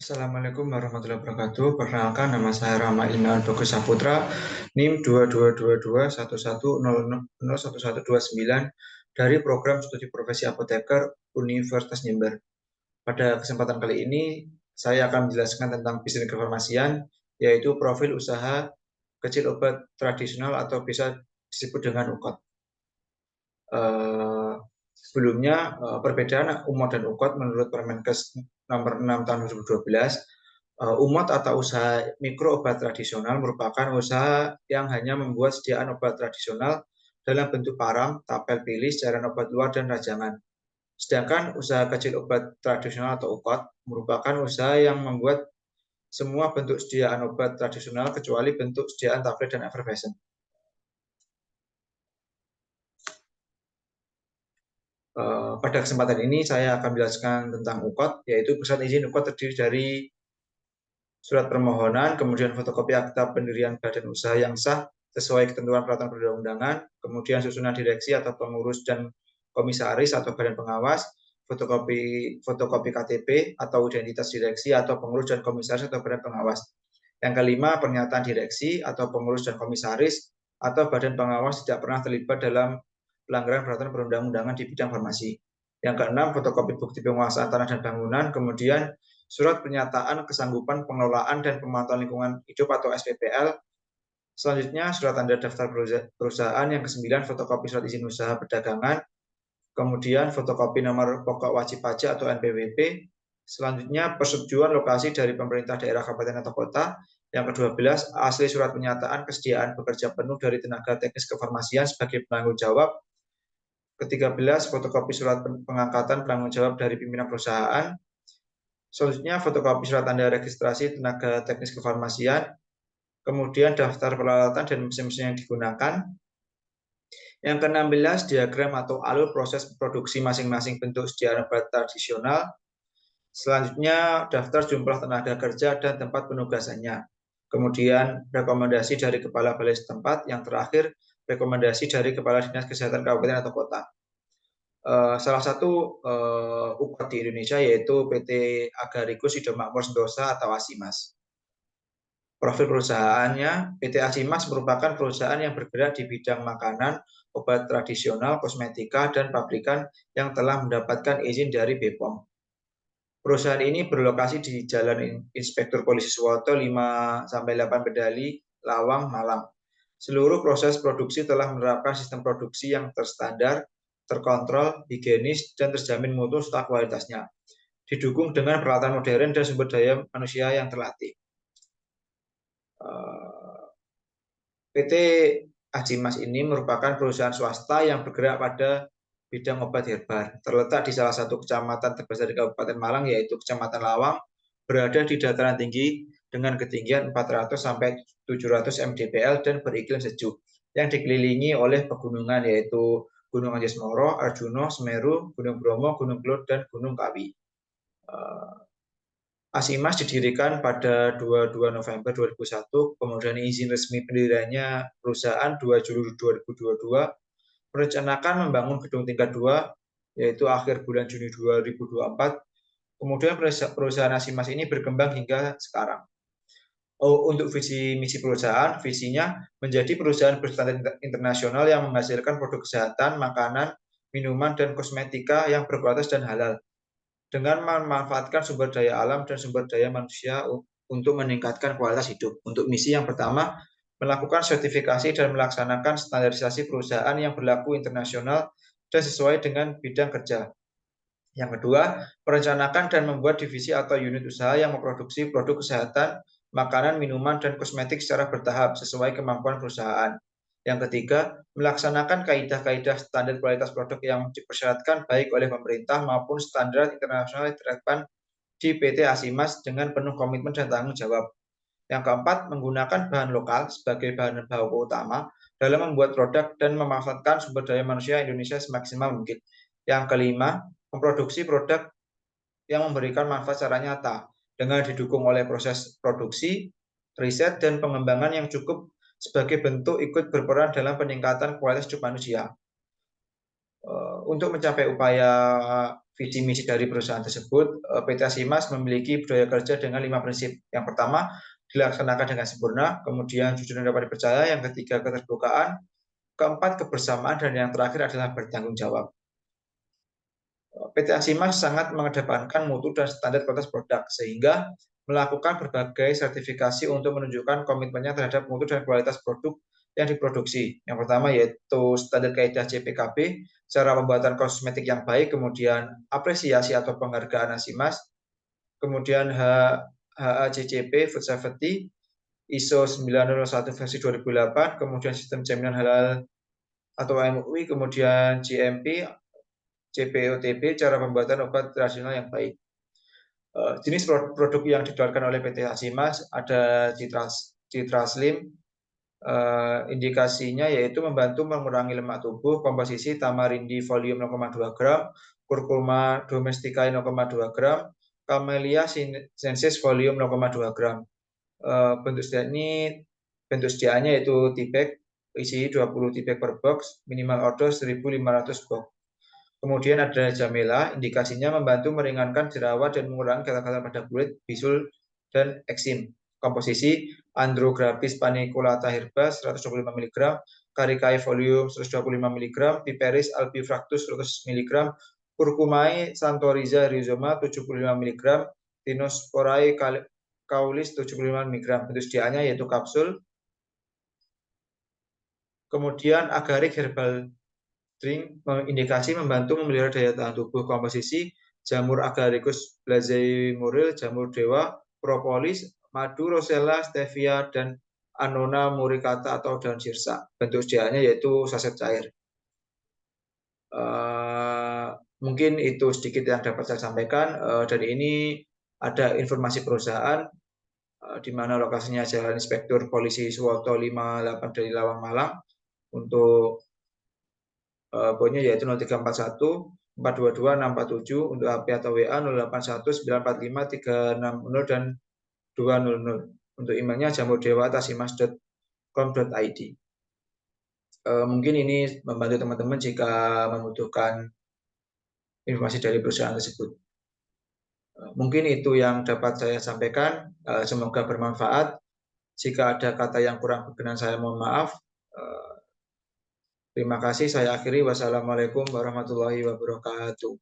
Assalamualaikum warahmatullahi wabarakatuh. Perkenalkan, nama saya Rama Ilmiah Bagus Saputra, NIM 222211101129 dari Program Studi Profesi Apoteker Universitas Jember. Pada kesempatan kali ini, saya akan menjelaskan tentang bisnis kefarmasian, yaitu profil usaha kecil obat tradisional atau bisa disebut dengan UKOT. Sebelumnya, perbedaan UMOT dan UKOT menurut Permenkes nomor 6 tahun 2012, UMOT atau usaha mikro obat tradisional merupakan usaha yang hanya membuat sediaan obat tradisional dalam bentuk param, tapel pilih, cairan obat luar, dan rajangan. Sedangkan usaha kecil obat tradisional atau UKOT merupakan usaha yang membuat semua bentuk sediaan obat tradisional kecuali bentuk sediaan tablet dan effervescent. Pada kesempatan ini saya akan menjelaskan tentang UKOT, yaitu perusahaan izin UKOT terdiri dari surat permohonan, kemudian fotokopi akta pendirian badan usaha yang sah sesuai ketentuan peraturan perundang-undangan, kemudian susunan direksi atau pengurus dan komisaris atau badan pengawas, fotokopi KTP atau identitas direksi atau pengurus dan komisaris atau badan pengawas. Yang kelima, pernyataan direksi atau pengurus dan komisaris atau badan pengawas tidak pernah terlibat dalam pelanggaran peraturan perundang-undangan di bidang farmasi. Yang keenam, fotokopi bukti penguasaan tanah dan bangunan, kemudian surat pernyataan kesanggupan pengelolaan dan pemantauan lingkungan hidup atau SPPL. Selanjutnya, surat tanda daftar perusahaan. Yang kesembilan, fotokopi surat izin usaha perdagangan. Kemudian, fotokopi nomor pokok wajib pajak atau NPWP. Selanjutnya, persetujuan lokasi dari pemerintah daerah, kabupaten atau kota. Yang ke-12, asli surat pernyataan kesediaan bekerja penuh dari tenaga teknis kefarmasian sebagai penanggung jawab. Ke-13, fotokopi surat pengangkatan penanggung jawab dari pimpinan perusahaan. Selanjutnya, fotokopi surat tanda registrasi tenaga teknis kefarmasian, kemudian daftar peralatan dan mesin-mesin yang digunakan. Yang ke-16, diagram atau alur proses produksi masing-masing bentuk sediaan obat tradisional. Selanjutnya, daftar jumlah tenaga kerja dan tempat penugasannya. Kemudian, rekomendasi dari kepala balai setempat. Yang terakhir, rekomendasi dari kepala dinas kesehatan kabupaten atau kota. Salah satu UKOT di Indonesia yaitu PT Agarikus Idomakmur Sentosa atau ASIMAS. Profil perusahaannya, PT ASIMAS merupakan perusahaan yang bergerak di bidang makanan, obat tradisional, kosmetika, dan pabrikan yang telah mendapatkan izin dari BPOM. Perusahaan ini berlokasi di Jalan Inspektur Polisi Suwoto 5-8 Bedali, Lawang, Malang. Seluruh proses produksi telah menerapkan sistem produksi yang terstandar, terkontrol, higienis, dan terjamin mutu serta kualitasnya. Didukung dengan peralatan modern dan sumber daya manusia yang terlatih. PT ASIMAS ini merupakan perusahaan swasta yang bergerak pada bidang obat herbal. Terletak di salah satu kecamatan terbesar di Kabupaten Malang, yaitu Kecamatan Lawang, berada di dataran tinggi dengan ketinggian 400 sampai 700 mdpl dan beriklim sejuk, yang dikelilingi oleh pegunungan yaitu Gunung Anjesmoro, Arjuno, Semeru, Gunung Bromo, Gunung Kelud, dan Gunung Kawi. ASIMAS didirikan pada 22 November 2001, kemudian izin resmi pendiriannya perusahaan 2 Juli 2022, merencanakan membangun gedung tingkat 2, yaitu akhir bulan Juni 2024. Kemudian perusahaan ASIMAS ini berkembang hingga sekarang. Untuk visi misi perusahaan, visinya menjadi perusahaan berstandar internasional yang menghasilkan produk kesehatan, makanan, minuman, dan kosmetika yang berkualitas dan halal, dengan memanfaatkan sumber daya alam dan sumber daya manusia untuk meningkatkan kualitas hidup. Untuk misi yang pertama, melakukan sertifikasi dan melaksanakan standarisasi perusahaan yang berlaku internasional dan sesuai dengan bidang kerja. Yang kedua, merencanakan dan membuat divisi atau unit usaha yang memproduksi produk kesehatan, makanan, minuman, dan kosmetik secara bertahap sesuai kemampuan perusahaan. Yang ketiga, melaksanakan kaidah-kaidah standar kualitas produk yang dipersyaratkan baik oleh pemerintah maupun standar internasional yang diterapkan di PT ASIMAS dengan penuh komitmen dan tanggung jawab. Yang keempat, menggunakan bahan lokal sebagai bahan baku utama dalam membuat produk dan memanfaatkan sumber daya manusia Indonesia semaksimal mungkin. Yang kelima, memproduksi produk yang memberikan manfaat secara nyata dengan didukung oleh proses produksi, riset, dan pengembangan yang cukup sebagai bentuk ikut berperan dalam peningkatan kualitas hidup manusia. Untuk mencapai upaya visi misi dari perusahaan tersebut, PT Asimas memiliki budaya kerja dengan 5 prinsip. Yang pertama, dilaksanakan dengan sempurna, kemudian jujur dan dapat dipercaya, yang ketiga keterbukaan, keempat kebersamaan, dan yang terakhir adalah bertanggung jawab. PT Asimas sangat mengedepankan mutu dan standar kualitas produk, sehingga melakukan berbagai sertifikasi untuk menunjukkan komitmennya terhadap mutu dan kualitas produk yang diproduksi. Yang pertama yaitu standar kaidah CPKB, cara pembuatan kosmetik yang baik, kemudian apresiasi atau penghargaan Asimas, kemudian HACCP, Food Safety, ISO 9001 versi 2008, kemudian sistem jaminan halal atau MUI, kemudian GMP, CPOTB, cara pembuatan obat tradisional yang baik. Jenis produk yang dikeluarkan oleh PT Asimas ada Citra Slim, indikasinya yaitu membantu mengurangi lemak tubuh, komposisi tamarindi volume 0,2 gram, kurkuma domestica 0,2 gram, camellia sinensis volume 0,2 gram. Bentuk sediaannya yaitu tea bag, isi 20 tea bag per box, minimal order 1.500 box. Kemudian ada Jamela, indikasinya membantu meringankan jerawat dan mengurangi gatal-gatal pada kulit, bisul, dan eksim. Komposisi Andrographis paniculata herba 125 mg, Caricae folium 125 mg, Piperis albifractus 100 mg, Curcumae santoriza rhizoma 75 mg, Tinosporae caulis 75 mg. Bentuk sediaannya yaitu kapsul. Kemudian Agaric herbal drink indikasi membantu memelihara daya tahan tubuh, komposisi jamur Agaricus blazei muril, jamur dewa, propolis, madu rosella, stevia, dan Annona muricata atau daun sirsa. Bentuk sediaannya yaitu saset cair. Mungkin itu sedikit yang dapat saya sampaikan. Dan ini ada informasi perusahaan di mana lokasinya Jalan Inspektur Polisi Suwoto 58 dari Lawang Malang. Untuk poinnya yaitu 0341 422 647, untuk HP atau WA 081 945 360 dan 200. Untuk emailnya jamurdewa@asimas.com.id. Mungkin ini membantu teman-teman jika membutuhkan informasi dari perusahaan tersebut. Mungkin itu yang dapat saya sampaikan. Semoga bermanfaat. Jika ada kata yang kurang berkenan, saya mohon maaf. Terima kasih, saya akhiri. Wassalamualaikum warahmatullahi wabarakatuh.